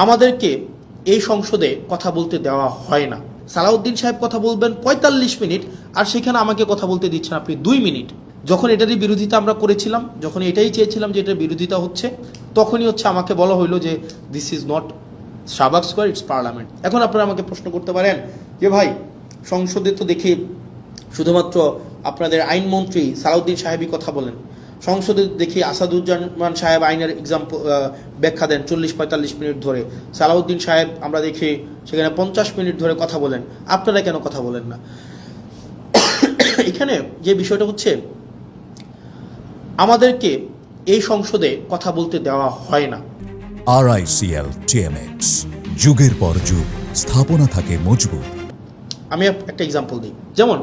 আমাদেরকে এই সংসদে কথা বলতে দেওয়া হয় না। সালাউদ্দিন সাহেব কথা বলবেন ৪৫ মিনিট, আর সেখানে আমাকে কথা বলতে দিচ্ছেন আপনি ২ মিনিট। যখন এটারই বিরোধিতা আমরা করেছিলাম, যখন এটাই চেয়েছিলাম যে এটার বিরোধিতা হচ্ছে, তখনই আমাকে বলা হইলো যে this is not Shahbag square, it's parliament. এখন আপনারা আমাকে প্রশ্ন করতে পারেন যে ভাই, সংসদে তো দেখি শুধুমাত্র আপনাদের আইনমন্ত্রী সালাউদ্দিন সাহেবই কথা বলেন, সংসদে দেখি আসাদুজ্জামান সাহেব আইনের এক্সাম্পল ব্যাখ্যা দেন ৪০-৪৫ মিনিট ধরে, সালাউদ্দিন সাহেব আমরা দেখি সেখানে ৫০ মিনিট ধরে কথা বলেন, আপনারা কেন কথা বলেন না? এখানে যে বিষয়টা হচ্ছে, আমাদেরকে এই সংসদে কথা বলতে দেওয়া হয় না। RICL TMX, যুগের পর যুগ স্থাপনা থাকে মজবুত। আমি একটা এক্সাম্পল দিই, যেমন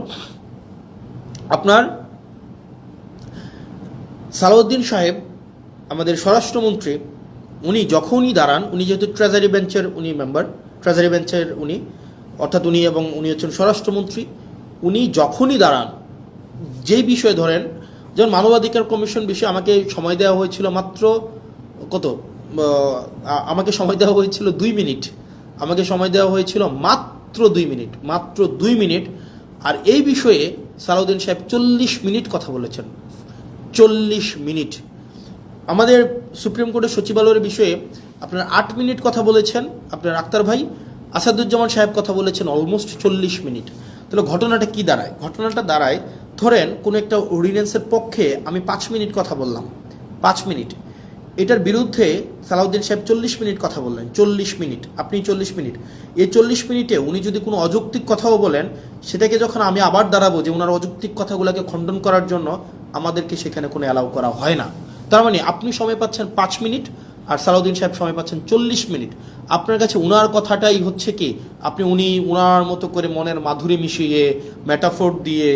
আপনার সালাউদ্দিন সাহেব আমাদের স্বরাষ্ট্রমন্ত্রী, উনি যখনই দাঁড়ান, উনি যেহেতু ট্রেজারি বেঞ্চের উনি মেম্বার, ট্রেজারি বেঞ্চের উনি, অর্থাৎ উনি এবং উনি হচ্ছেন স্বরাষ্ট্রমন্ত্রী, উনি যখনই দাঁড়ান যেই বিষয়ে ধরেন, যেমন মানবাধিকার কমিশন বিষয়ে আমাকে সময় দেওয়া হয়েছিল মাত্র আমাকে সময় দেওয়া হয়েছিল ২ মিনিট, আমাকে সময় দেওয়া হয়েছিল মাত্র ২ মিনিট, আর এই বিষয়ে সালাউদ্দিন সাহেব ৪০ মিনিট কথা বলেছেন। ৪০ মিনিট। আমাদের সুপ্রিম কোর্টের সচিবালয়ের বিষয়ে আপনার ৮ মিনিট কথা বলেছেন আপনার আক্তার ভাই, আসাদুজ্জামান সাহেব কথা বলেছেন অলমোস্ট ৪০ মিনিট। তাহলে ঘটনাটা কি দাঁড়ায়? ঘটনাটা দাঁড়ায়, ধরেন কোনো একটা অর্ডিন্যান্সের পক্ষে আমি ৫ মিনিট কথা বললাম, ৫ মিনিট, এটার বিরুদ্ধে সালাউদ্দিন সাহেব ৪০ মিনিট কথা বললেন। ৪০ মিনিট, আপনি ৪০ মিনিট, এই ৪০ মিনিটে উনি যদি কোনো অযৌক্তিক কথাও বলেন, সেটাকে যখন আমি আবার দাঁড়াবো যে ওনার অযৌক্তিক কথাগুলোকে খণ্ডন করার জন্য, আমাদেরকে সেখানে কোনো অ্যালাউ করা হয় না। তার মানে আপনি সময় পাচ্ছেন ৫ মিনিট, আর সালাউদ্দিন সাহেব সময় পাচ্ছেন ৪০ মিনিট। আপনার কাছে উনার কথাটাই হচ্ছে কি, উনি উনার মতো করে মনের মাধুরী মিশিয়ে, মেটাফোর দিয়ে,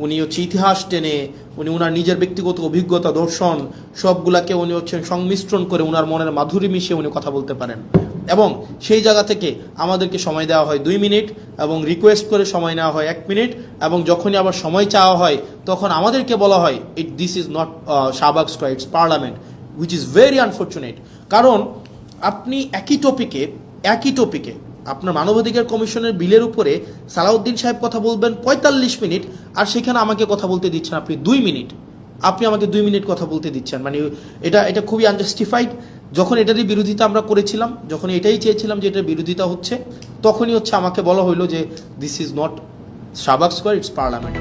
উনি ইতিহাস টেনে, উনি উনার নিজের ব্যক্তিগত অভিজ্ঞতা, দর্শন সবগুলাকে উনি সংমিশ্রণ করে উনার মনের মাধুরী মিশিয়ে উনি কথা বলতে পারেন। এবং সেই জায়গা থেকে আমাদেরকে সময় দেওয়া হয় ২ মিনিট, এবং রিকোয়েস্ট করে সময় নেওয়া হয় ১ মিনিট, এবং যখনই আবার সময় চাওয়া হয় তখন আমাদেরকে বলা হয় this is not Shahbag square, it's parliament, which is very unfortunate. কারণ আপনি একই টপিকে আপনার মানবাধিকার কমিশনের বিলের উপরে সালাউদ্দিন সাহেব কথা বলবেন ৪৫ মিনিট, আর সেখানে আমাকে কথা বলতে দিচ্ছেন আপনি ২ মিনিট। আপনি আমাকে ২ মিনিট কথা বলতে দিচ্ছেন, মানে এটা খুবই আনজাস্টিফাইড। যখন এটারই বিরোধিতা আমরা করেছিলাম, যখন এটাই চেয়েছিলাম যে এটার বিরোধিতা হচ্ছে, তখনই আমাকে বলা হইলো যে this is not Shahbag square, it's parliament.